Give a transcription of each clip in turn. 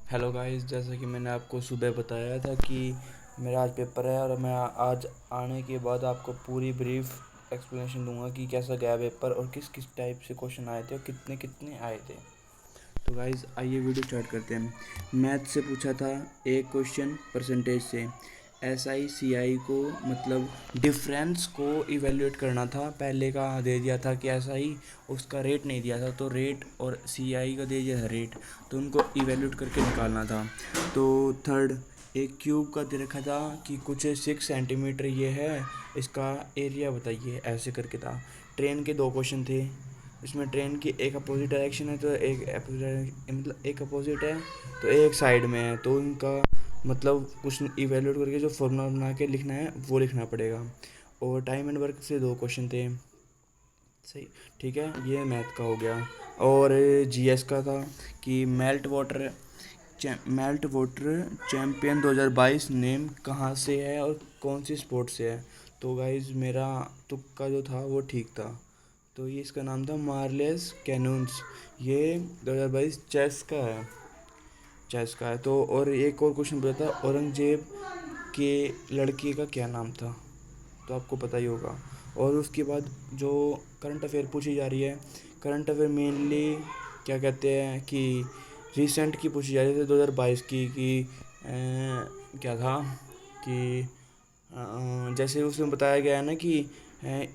Hello guys, जैसा कि मैंने आपको सुबह बताया था कि मेरा आज पेपर है और मैं आज आने के बाद आपको पूरी ब्रीफ एक्सप्लेनेशन दूंगा कि कैसा गया पेपर और किस किस टाइप से क्वेश्चन आए थे और कितने कितने आए थे। तो गाइस आइए वीडियो स्टार्ट करते हैं। मैथ से पूछा था एक क्वेश्चन परसेंटेज से। एस आई सी आई को मतलब डिफरेंस को इवेल्युएट करना था। पहले का दे दिया था कि एस आई, उसका रेट नहीं दिया था, तो रेट और सी आई का दे दिया था रेट, तो उनको इवेल्युएट करके निकालना था। तो थर्ड, एक क्यूब का दे रखा था कि कुछ 6 सेंटीमीटर ये है, इसका एरिया बताइए, ऐसे करके था। ट्रेन के दो क्वेश्चन थे। इसमें ट्रेन की एक अपोजिट डायरेक्शन है, तो एक अपोजिट मतलब एक अपोजिट है तो एक साइड में है, तो उनका मतलब कुछ इवेल्यूएट करके जो फॉर्मूला बना के लिखना है वो लिखना पड़ेगा। और टाइम एंड वर्क से दो क्वेश्चन थे। सही, ठीक है, ये मैथ का हो गया। और जीएस का था कि मेल्ट वाटर चैम्पियन 2022 नेम कहाँ से है और कौन सी स्पोर्ट से है। तो गाइज मेरा तुक्का जो था वो ठीक था। तो ये इसका नाम था मार्लेस कैनून्स। ये 2022 चेस का है। तो और एक और क्वेश्चन पूछा था, औरंगजेब के लड़के का क्या नाम था, तो आपको पता ही होगा। और उसके बाद जो करंट अफेयर पूछी जा रही है, करंट अफेयर मेनली क्या कहते हैं कि रिसेंट की पूछी जा रही थी 2022 की कि क्या था कि जैसे उसमें बताया गया है ना कि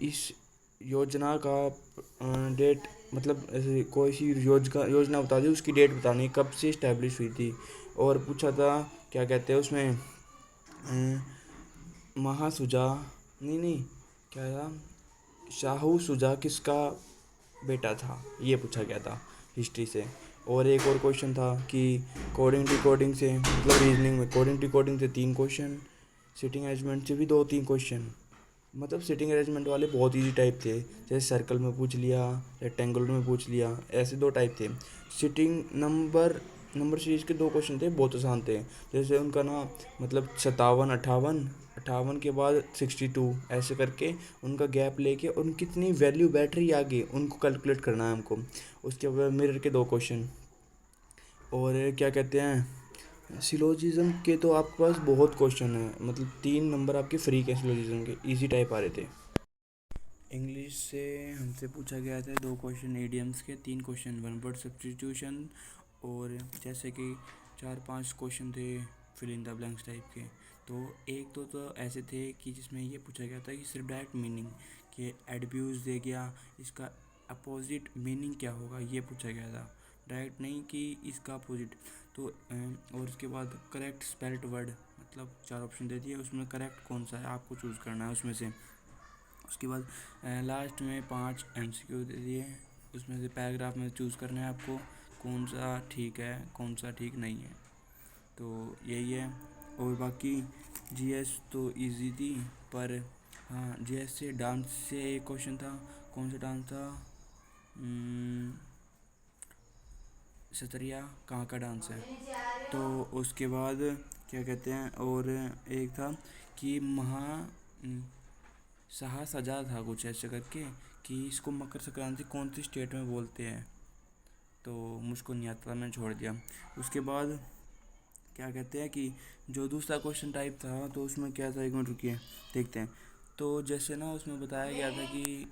इस योजना का डेट मतलब ऐसे कोई सी योजना बता दी, उसकी डेट बतानी कब से इस्टेब्लिश हुई थी। और पूछा था क्या कहते हैं उसमें महासुजा, नहीं क्या था, शाहू सुजा किसका बेटा था, ये पूछा गया था हिस्ट्री से। और एक और क्वेश्चन था कि कोडिंग डिकोडिंग से मतलब रीजनिंग में कोडिंग डिकोडिंग से 3 क्वेश्चन, सिटिंग अरेंजमेंट से भी 2-3 क्वेश्चन। मतलब सिटिंग अरेंजमेंट वाले बहुत इजी टाइप थे, जैसे सर्कल में पूछ लिया, रेक्टेंगुलर में पूछ लिया, ऐसे 2 टाइप थे। सिटिंग नंबर सीरीज के 2 क्वेश्चन थे, बहुत आसान थे। जैसे उनका ना मतलब 57 58 58 के बाद 62 ऐसे करके उनका गैप लेके उन कितनी वैल्यू बैठ रही है आगे उनको कैलकुलेट करना है हमको। उसके बाद मिरर के 2 क्वेश्चन। और क्या कहते हैं सिलोजिज्म के, तो आपके पास बहुत क्वेश्चन है, मतलब 3 नंबर आपके फ्री के सिलोजिज्म के, इजी टाइप आ रहे थे। इंग्लिश से हमसे पूछा गया था 2 क्वेश्चन एडियम्स के, 3 क्वेश्चन वन वर्ड सब्स्टिट्यूशन, और जैसे कि 4-5 क्वेश्चन थे fill in the blanks type के। तो एक तो ऐसे थे कि जिसमें ये पूछा गया था कि सिर्फ डायरेक्ट मीनिंग कि एडब्यूज दे गया, इसका अपोजिट मीनिंग क्या होगा, ये पूछा गया था, डायरेक्ट नहीं कि इसका अपोजिट। तो और उसके बाद करेक्ट स्पेल्ड वर्ड, मतलब 4 ऑप्शन दे दिए, उसमें करेक्ट कौन सा है आपको चूज़ करना है उसमें से। उसके बाद लास्ट में 5 MCQ दे दिए, उसमें से पैराग्राफ में चूज़ करना है आपको कौन सा ठीक है कौन सा ठीक नहीं है। तो यही है। और बाकी जीएस तो इजी थी, पर हाँ जीएस से डांस से एक क्वेश्चन था। कौन सा डांस था, सतरिया कहाँ का डांस है। तो उसके बाद क्या कहते हैं, और एक था कि शाह सजा था कुछ ऐसे करके कि इसको मकर संक्रांति कौन सी स्टेट में बोलते हैं, तो मुझको नहीं आता, मैंने छोड़ दिया। उसके बाद क्या कहते हैं कि जो दूसरा क्वेश्चन टाइप था तो उसमें क्या था, एक मिनट रुकिए देखते हैं। तो जैसे ना उसमें बताया गया था कि,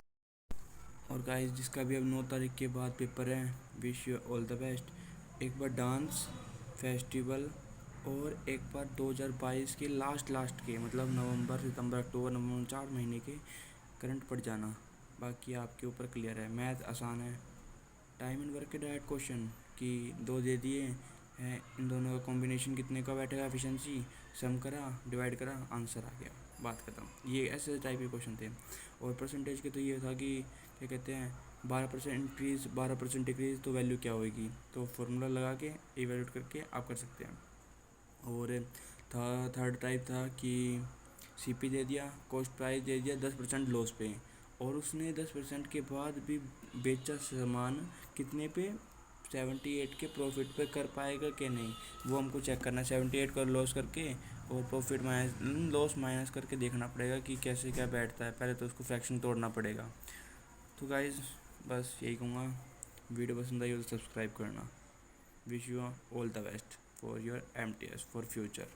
और गाइस जिसका भी अब 9 तारीख के बाद पेपर है, wish you all the best. एक बार डांस फेस्टिवल और एक बार 2022 के लास्ट के मतलब नवंबर सितंबर अक्टूबर नवंबर 4 महीने के करंट पड़ जाना। बाकी आपके ऊपर क्लियर है, मैथ आसान है। टाइम एंड वर्क के डायरेक्ट क्वेश्चन कि 2 दे दिए हैं, इन दोनों का कॉम्बिनेशन कितने का बैठेगा, एफिशिएंसी सम करा डिवाइड करा आंसर आ गया, बात खत्म। ये ऐसे टाइप के क्वेश्चन थे। और परसेंटेज के तो ये था कि क्या कहते हैं 12% इंक्रीज़ 12% डिक्रीज़ तो वैल्यू क्या होगी, तो फार्मूला लगा के इवेल्यूट करके आप कर सकते हैं। और थर्ड टाइप था कि सीपी दे दिया, कॉस्ट प्राइस दे दिया 10% लॉस पे, और उसने 10% के बाद भी बेचा सामान कितने पे, 78 के प्रॉफिट पे कर पाएगा कि नहीं, वो हमको चेक करना है। 78 का लॉस करके और प्रॉफिट माइनस लॉस माइनस करके देखना पड़ेगा कि कैसे क्या बैठता है, पहले तो उसको फ्रैक्शन तोड़ना पड़ेगा। तो गाइज़ बस यही कहूँगा, वीडियो पसंद आई हो तो सब्सक्राइब करना। Wish you all the best. for your MTS for future.